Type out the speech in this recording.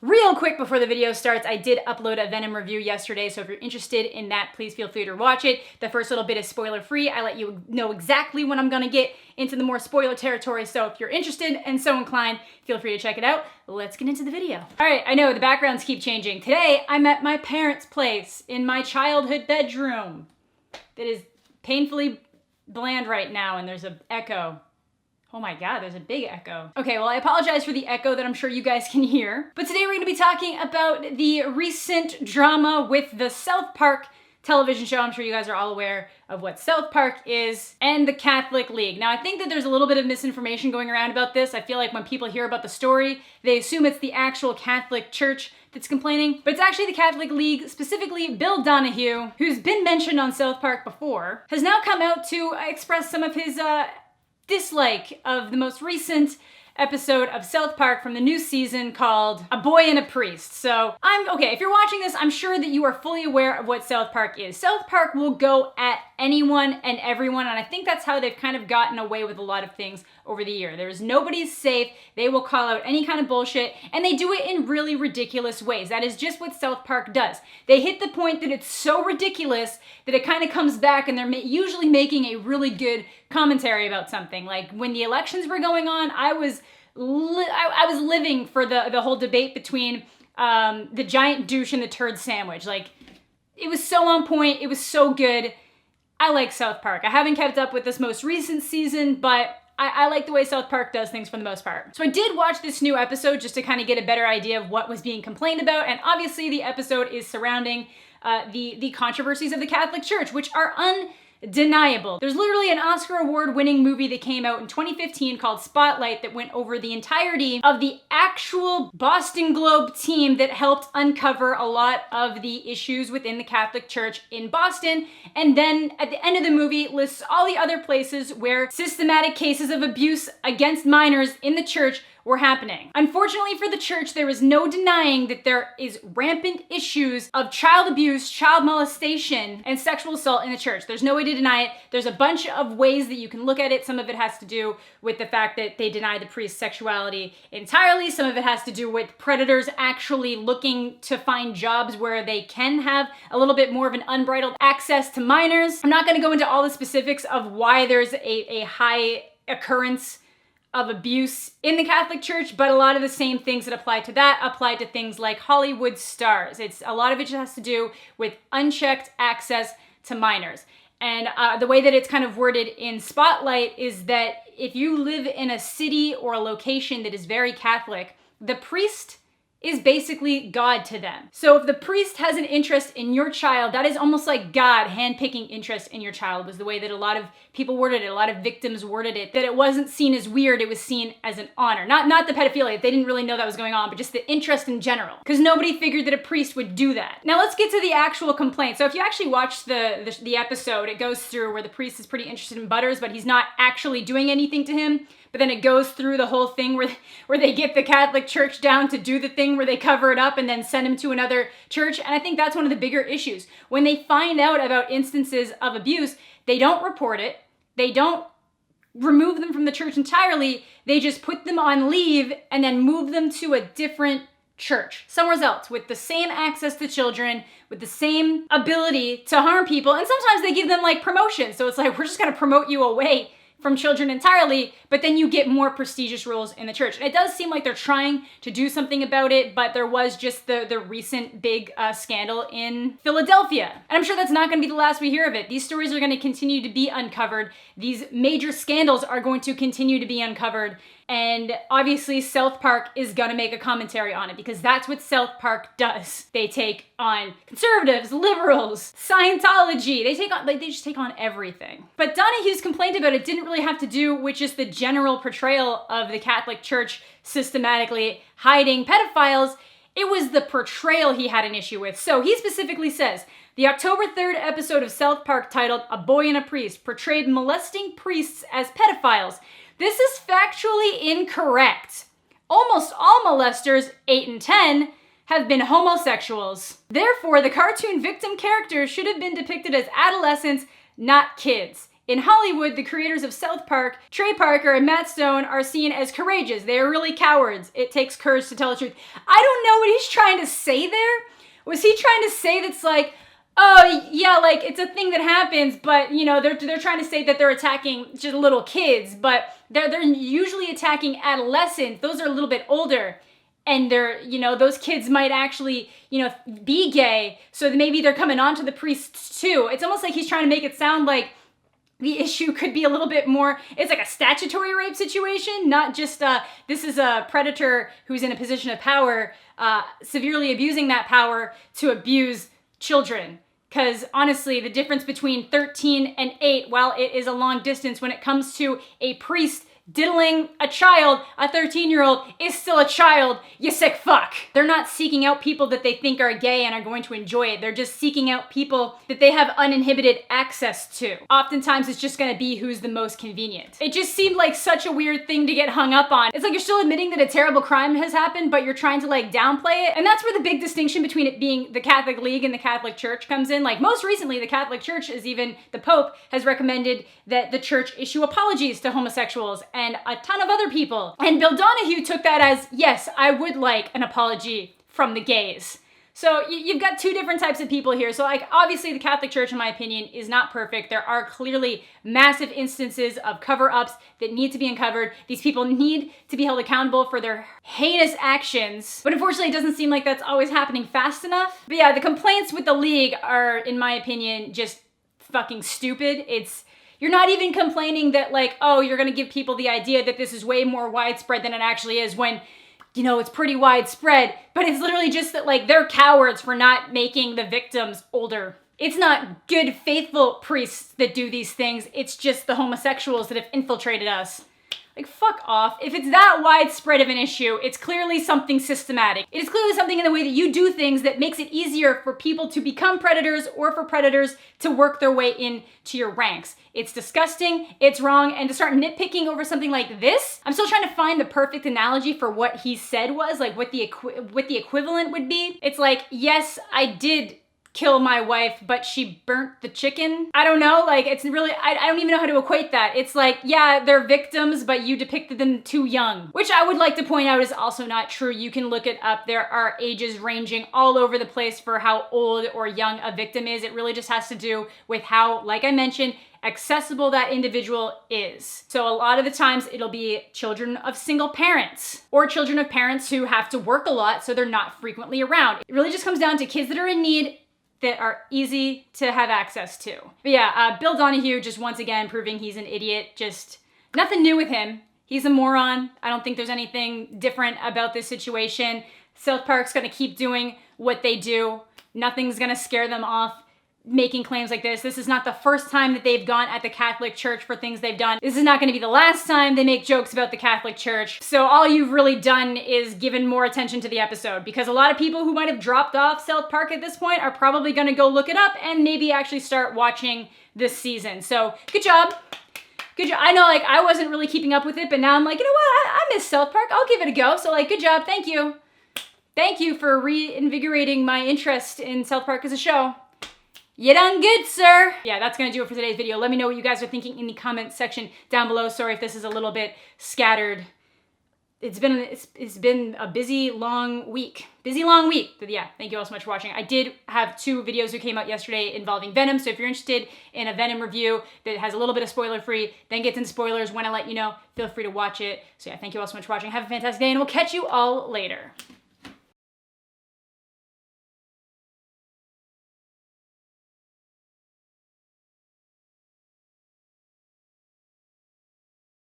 Real quick before the video starts, I did upload a Venom review yesterday, so if you're interested in that, please feel free to watch it. The first little bit is spoiler free. I let you know exactly when I'm gonna get into the more spoiler territory, so if you're interested and so inclined, feel free to check it out. Let's get into the video. All right, I know the backgrounds keep changing. Today, I'm at my parents' place in my childhood bedroom. That is painfully bland right now, and there's an echo. Oh my God, there's a big echo. Okay, well, I apologize for the echo that I'm sure you guys can hear. But today we're gonna be talking about the recent drama with the South Park television show. I'm sure you guys are all aware of what South Park is, and the Catholic League. Now, I think that there's a little bit of misinformation going around about this. I feel like when people hear about the story, they assume it's the actual Catholic Church that's complaining, but it's actually the Catholic League, specifically Bill Donahue, who's been mentioned on South Park before, has now come out to express some of his dislike of the most recent episode of South Park from the new season called A Boy and a Priest. So if you're watching this, I'm sure that you are fully aware of what South Park is. South Park will go at anyone and everyone, and I think that's how they've kind of gotten away with a lot of things over the year. There's nobody's safe. They will call out any kind of bullshit, and they do it in really ridiculous ways. That is just what South Park does. They hit the point that it's so ridiculous that it kind of comes back, and they're usually making a really good commentary about something. Like when the elections were going on, I was living for the whole debate between the giant douche and the turd sandwich. Like, it was so on point. It was so good. I like South Park. I haven't kept up with this most recent season, but I like the way South Park does things for the most part. So I did watch this new episode just to kind of get a better idea of what was being complained about, and obviously the episode is surrounding the controversies of the Catholic Church, which are undeniable. There's literally an Oscar award-winning movie that came out in 2015 called Spotlight that went over the entirety of the actual Boston Globe team that helped uncover a lot of the issues within the Catholic Church in Boston, and then at the end of the movie lists all the other places where systematic cases of abuse against minors in the church were happening. Unfortunately for the church, there is no denying that there is rampant issues of child abuse, child molestation, and sexual assault in the church. There's no way to deny it. There's a bunch of ways that you can look at it. Some of it has to do with the fact that they deny the priest's sexuality entirely. Some of it has to do with predators actually looking to find jobs where they can have a little bit more of an unbridled access to minors. I'm not gonna go into all the specifics of why there's a high occurrence of abuse in the Catholic Church, but a lot of the same things that apply to that apply to things like Hollywood stars. A lot of it just has to do with unchecked access to minors. And the way that it's kind of worded in Spotlight is that if you live in a city or a location that is very Catholic, the priest is basically God to them. So if the priest has an interest in your child, that is almost like God handpicking interest in your child, was the way that a lot of people worded it, a lot of victims worded it, that it wasn't seen as weird, it was seen as an honor. Not the pedophilia, they didn't really know that was going on, but just the interest in general, because nobody figured that a priest would do that. Now let's get to the actual complaint. So if you actually watch the episode, it goes through where the priest is pretty interested in Butters, but he's not actually doing anything to him. But then it goes through the whole thing where they get the Catholic Church down to do the thing where they cover it up and then send him to another church. And I think that's one of the bigger issues. When they find out about instances of abuse, they don't report it. They don't remove them from the church entirely. They just put them on leave and then move them to a different church, somewhere else, with the same access to children, with the same ability to harm people. And sometimes they give them like promotion. So it's like, we're just gonna promote you away from children entirely, but then you get more prestigious roles in the church. And it does seem like they're trying to do something about it, but there was just the recent big scandal in Philadelphia. And I'm sure that's not gonna be the last we hear of it. These stories are gonna continue to be uncovered. These major scandals are going to continue to be uncovered. And obviously South Park is gonna make a commentary on it, because that's what South Park does. They take on conservatives, liberals, Scientology. They just take on everything. But Donahues Complaint about it didn't really have to do with just the general portrayal of the Catholic Church systematically hiding pedophiles. It was the portrayal he had an issue with. So he specifically says, the October 3rd episode of South Park titled A Boy and a Priest portrayed molesting priests as pedophiles. This is factually incorrect. Almost all molesters, 8 and 10, have been homosexuals. Therefore, the cartoon victim characters should have been depicted as adolescents, not kids. In Hollywood, the creators of South Park, Trey Parker and Matt Stone, are seen as courageous. They are really cowards. It takes courage to tell the truth. I don't know what he's trying to say there. Was he trying to say that's like, oh yeah, like it's a thing that happens, but you know, they're trying to say that they're attacking just little kids, but they're usually attacking adolescents. Those are a little bit older. And they're, you know, those kids might actually, you know, be gay. So maybe they're coming on to the priests too. It's almost like he's trying to make it sound like the issue could be a little bit more, it's like a statutory rape situation, not just, this is a predator who's in a position of power, severely abusing that power to abuse children. Because honestly, the difference between 13 and 8, while it is a long distance, when it comes to a priest diddling a child, a 13-year-old is still a child, you sick fuck. They're not seeking out people that they think are gay and are going to enjoy it. They're just seeking out people that they have uninhibited access to. Oftentimes, it's just gonna be who's the most convenient. It just seemed like such a weird thing to get hung up on. It's like you're still admitting that a terrible crime has happened, but you're trying to like downplay it. And that's where the big distinction between it being the Catholic League and the Catholic Church comes in. Like most recently, the Catholic Church is even, the Pope has recommended that the church issue apologies to homosexuals and a ton of other people. And Bill Donahue took that as, yes, I would like an apology from the gays. So you've got two different types of people here. So like, obviously the Catholic Church, in my opinion, is not perfect. There are clearly massive instances of cover-ups that need to be uncovered. These people need to be held accountable for their heinous actions. But unfortunately, it doesn't seem like that's always happening fast enough. But yeah, the complaints with the league are, in my opinion, just fucking stupid. You're not even complaining that like, oh, you're gonna give people the idea that this is way more widespread than it actually is when, you know, it's pretty widespread, but it's literally just that like they're cowards for not making the victims older. It's not good, faithful priests that do these things. It's just the homosexuals that have infiltrated us. Like, fuck off. If it's that widespread of an issue, it's clearly something systematic. It is clearly something in the way that you do things that makes it easier for people to become predators or for predators to work their way into your ranks. It's disgusting, it's wrong, and to start nitpicking over something like this, I'm still trying to find the perfect analogy for what he said was, like what the equivalent would be. It's like, yes, I did kill my wife, but she burnt the chicken. I don't know, like it's really, I don't even know how to equate that. It's like, yeah, they're victims, but you depicted them too young, which I would like to point out is also not true. You can look it up. There are ages ranging all over the place for how old or young a victim is. It really just has to do with how, like I mentioned, accessible that individual is. So a lot of the times it'll be children of single parents or children of parents who have to work a lot, so they're not frequently around. It really just comes down to kids that are in need that are easy to have access to. But yeah, Bill Donahue just once again proving he's an idiot. Just nothing new with him. He's a moron. I don't think there's anything different about this situation. South Park's gonna keep doing what they do. Nothing's gonna scare them off making claims like this. This is not the first time that they've gone at the Catholic Church for things they've done. This is not going to be the last time they make jokes about the Catholic Church. So all you've really done is given more attention to the episode, because a lot of people who might have dropped off South Park at this point are probably going to go look it up and maybe actually start watching this season. So good job. Good job. I know, like, I wasn't really keeping up with it, but now I'm like, you know what? I miss South Park. I'll give it a go. So like, good job. Thank you. Thank you for reinvigorating my interest in South Park as a show. You done good, sir. Yeah, that's gonna do it for today's video. Let me know what you guys are thinking in the comments section down below. Sorry if this is a little bit scattered. It's been a busy, long week. But yeah, thank you all so much for watching. I did have 2 videos that came out yesterday involving Venom, so if you're interested in a Venom review that has a little bit of spoiler-free, then gets into spoilers when I let you know, feel free to watch it. So yeah, thank you all so much for watching. Have a fantastic day, and we'll catch you all later.